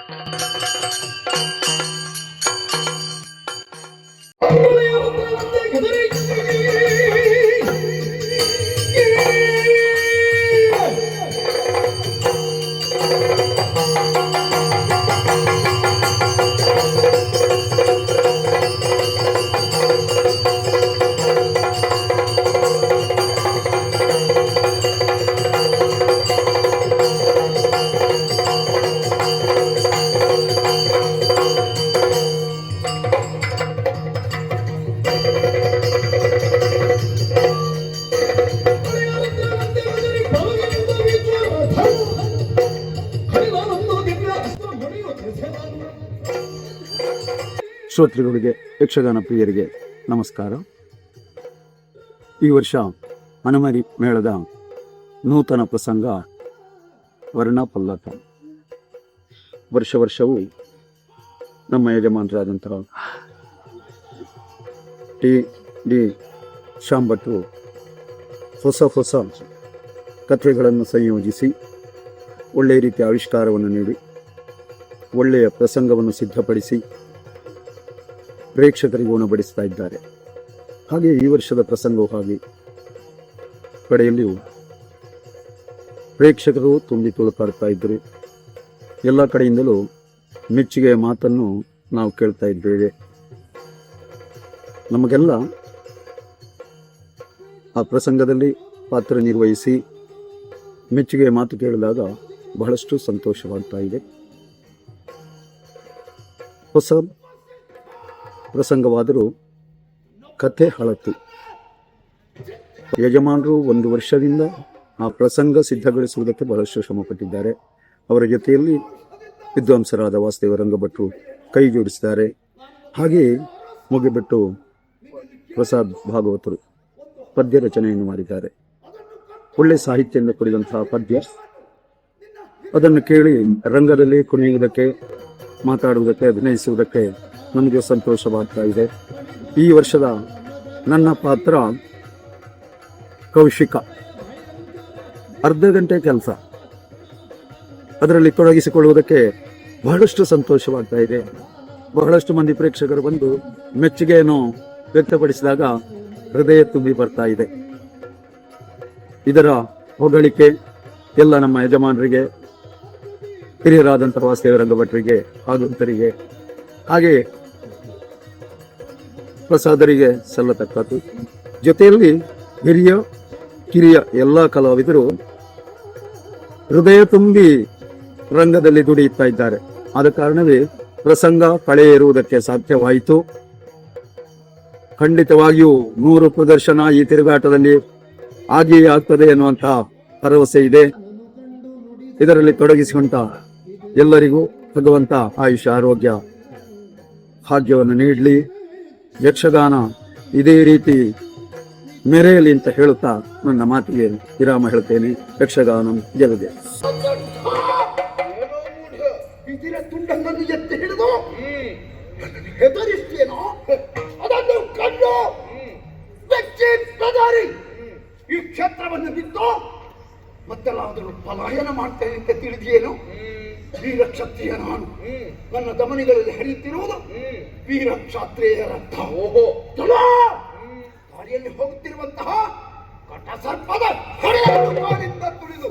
ಶ್ರೋತೃಗಳಿಗೆ, ಯಕ್ಷಗಾನ ಪ್ರಿಯರಿಗೆ ನಮಸ್ಕಾರ. ಈ ವರ್ಷ ಹನುಮರಿ ಮೇಳದ ನೂತನ ಪ್ರಸಂಗ ವರ್ಣಪಲ್ಲಟ. ವರ್ಷವೂ ನಮ್ಮ ಯಜಮಾನರಾದಂತಹ ಟಿ ಶಾಂಭಟ್ರು ಹೊಸ ಕಥೆಗಳನ್ನು ಸಂಯೋಜಿಸಿ ಒಳ್ಳೆಯ ರೀತಿಯ ಆವಿಷ್ಕಾರವನ್ನು ನೀಡಿ ಒಳ್ಳೆಯ ಪ್ರಸಂಗವನ್ನು ಸಿದ್ಧಪಡಿಸಿ ಪ್ರೇಕ್ಷಕರಿಗೆ ಉಣಬಡಿಸ್ತಾ ಇದ್ದಾರೆ. ಹಾಗೆ ಈ ವರ್ಷದ ಪ್ರಸಂಗವು ಹಾಗೆ ಕಡೆಯಲ್ಲಿಯೂ ಪ್ರೇಕ್ಷಕರು ತುಂಬಿ ತುಳುಕಾಡ್ತಾ ಇದ್ದರು. ಎಲ್ಲ ಕಡೆಯಿಂದಲೂ ಮೆಚ್ಚುಗೆಯ ಮಾತನ್ನು ನಾವು ಕೇಳ್ತಾ ಇದ್ದೇವೆ. ನಮಗೆಲ್ಲ ಆ ಪ್ರಸಂಗದಲ್ಲಿ ಪಾತ್ರ ನಿರ್ವಹಿಸಿ ಮೆಚ್ಚುಗೆಯ ಮಾತು ಕೇಳಿದಾಗ ಬಹಳಷ್ಟು ಸಂತೋಷವಾಗ್ತಾ ಇದೆ. ಹೊಸ ಪ್ರಸಂಗವಾದರೂ ಕಥೆ ಹಳತು. ಯಜಮಾನರು 1 ವರ್ಷದಿಂದ ಆ ಪ್ರಸಂಗ ಸಿದ್ಧಗೊಳಿಸುವುದಕ್ಕೆ ಬಹಳಷ್ಟು ಶ್ರಮಪಟ್ಟಿದ್ದಾರೆ. ಅವರ ಜೊತೆಯಲ್ಲಿ ವಿದ್ವಾಂಸರಾದ ವಾಸುದೇವ ರಂಗಭಟ್ರು ಕೈ ಜೋಡಿಸಿದ್ದಾರೆ. ಹಾಗೆಯೇ ಮುಗಿಬಿಟ್ಟು ಪ್ರಸಾದ್ ಭಾಗವತರು ಪದ್ಯ ರಚನೆಯನ್ನು ಮಾಡಿದ್ದಾರೆ. ಒಳ್ಳೆಯ ಸಾಹಿತ್ಯದಿಂದ ಕೂಡಿದಂತಹ ಪದ್ಯ. ಅದನ್ನು ಕೇಳಿ ರಂಗದಲ್ಲಿ ಕುಣಿಯುವುದಕ್ಕೆ, ಮಾತಾಡುವುದಕ್ಕೆ, ಅಭಿನಯಿಸುವುದಕ್ಕೆ ನಮಗೆ ಸಂತೋಷವಾಗ್ತಾ ಇದೆ. ಈ ವರ್ಷದ ನನ್ನ ಪಾತ್ರ ಕೌಶಿಕ. ಅರ್ಧ ಗಂಟೆ ಕೆಲಸ, ಅದರಲ್ಲಿ ತೊಡಗಿಸಿಕೊಳ್ಳುವುದಕ್ಕೆ ಬಹಳಷ್ಟು ಸಂತೋಷವಾಗ್ತಾ ಇದೆ. ಬಹಳಷ್ಟು ಮಂದಿ ಪ್ರೇಕ್ಷಕರು ಬಂದು ಮೆಚ್ಚುಗೆಯನ್ನು ವ್ಯಕ್ತಪಡಿಸಿದಾಗ ಹೃದಯ ತುಂಬಿ ಬರ್ತಾ ಇದೆ. ಇದರ ಹೊಗಳಿಕೆ ಎಲ್ಲ ನಮ್ಮ ಯಜಮಾನರಿಗೆ, ಹಿರಿಯರಾದಂತಹ ವಾಸುದೇವ ರಂಗಭಟ್ರಿಗೆ, ಆಗಂತರಿಗೆ, ಹಾಗೆ ಪ್ರಸಾದರಿಗೆ ಸಲ್ಲತಕ್ಕದ್ದು. ಜೊತೆಯಲ್ಲಿ ಹಿರಿಯ ಕಿರಿಯ ಎಲ್ಲ ಕಲಾವಿದರು ಹೃದಯ ತುಂಬಿ ರಂಗದಲ್ಲಿ ದುಡಿಯುತ್ತಾ ಇದ್ದಾರೆ. ಆದ ಕಾರಣವೇ ಪ್ರಸಂಗ ಕಳೆಯಿರುವುದಕ್ಕೆ ಸಾಧ್ಯವಾಯಿತು. ಖಂಡಿತವಾಗಿಯೂ 100 ಪ್ರದರ್ಶನ ಈ ತಿರುಗಾಟದಲ್ಲಿ ಆಗಿಯೇ ಆಗ್ತದೆ ಎನ್ನುವಂತಹ ಭರವಸೆ ಇದೆ. ಇದರಲ್ಲಿ ತೊಡಗಿಸಿಕೊಂಡ ಎಲ್ಲರಿಗೂ ಭಗವಂತ ಆಯುಷ ಆರೋಗ್ಯ ಭಾಗ್ಯವನ್ನು ನೀಡಲಿ. ಯಕ್ಷಗಾನ ಇದೇ ರೀತಿ ಮೆರೆಯಲಿ ಅಂತ ಹೇಳುತ್ತಾ ನನ್ನ ಮಾತಿಗೆ ವಿರಾಮ ಹೇಳ್ತೇನೆ. ಯಕ್ಷಗಾನ ಗೆಲ್ಲದೆ. ತುಂಡನ್ನು ಎತ್ತಿ ಹಿಡಿದು ಹೆದರಿಸ್ತೇನೋ ಅದನ್ನು ಕಂಡು ಈ ಕ್ಷೇತ್ರವನ್ನು ಬಿಟ್ಟು ಮತ್ತೆಲ್ಲಾದರೂ ಪಲಾಯನ ಮಾಡ್ತೇನೆ ಅಂತ ತಿಳಿದೇನು? ವೀರಕ್ಷತ್ರಿಯ ನಾನು. ನನ್ನ ಧಮನಿಗಳಲ್ಲಿ ಹರಿಯುತ್ತಿರುವುದು ವೀರಕ್ಷಾತ್ರಿಯ ರಕ್ತ. ದಾರಿಯಲ್ಲಿ ಹೋಗುತ್ತಿರುವಂತಹ ಕಟ ಸರ್ಪದ ಹೊಡೆಯನ್ನು ಕಾಲಿಂದ ತುಳಿದು